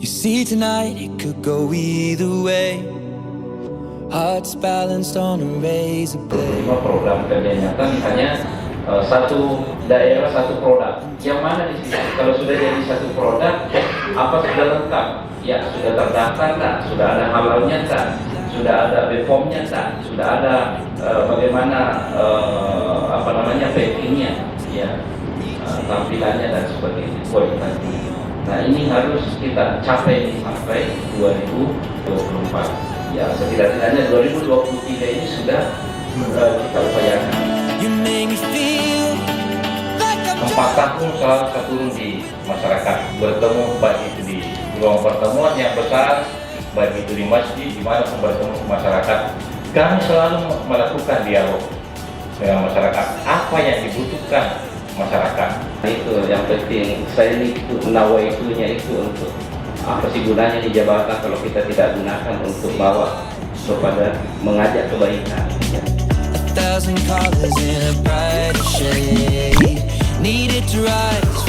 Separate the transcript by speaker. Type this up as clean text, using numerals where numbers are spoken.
Speaker 1: You see tonight it could go either way. Hearts balanced on a razor blade.
Speaker 2: Program kerja nyata misalnya satu daerah satu produk. Yang mana di sini kalau sudah jadi satu produk, apa sudah lengkap? Ya sudah terdaftar tak? Sudah ada halalnya tak? Sudah ada BPOM-nya tak? Sudah ada bagaimana packingnya, ya tampilannya dan sebagainya. Nah ini harus kita capai sampai 2024. Ya setidak-tidaknya 2023 ini sudah kita upayakan. 4 tahun selalu saya turun di masyarakat, bertemu baik itu di ruang pertemuan yang besar, baik itu di masjid, di mana pun bertemu masyarakat. Kami selalu melakukan dialog dengan masyarakat, apa yang dibutuhkan masyarakat. Itu yang penting, saya ini itu nawaitunya itu untuk apa sih gunanya di jabatan kalau kita tidak gunakan untuk bawa kepada mengajak kebaikan.
Speaker 1: A thousand colors in a brighter shade, needed to rise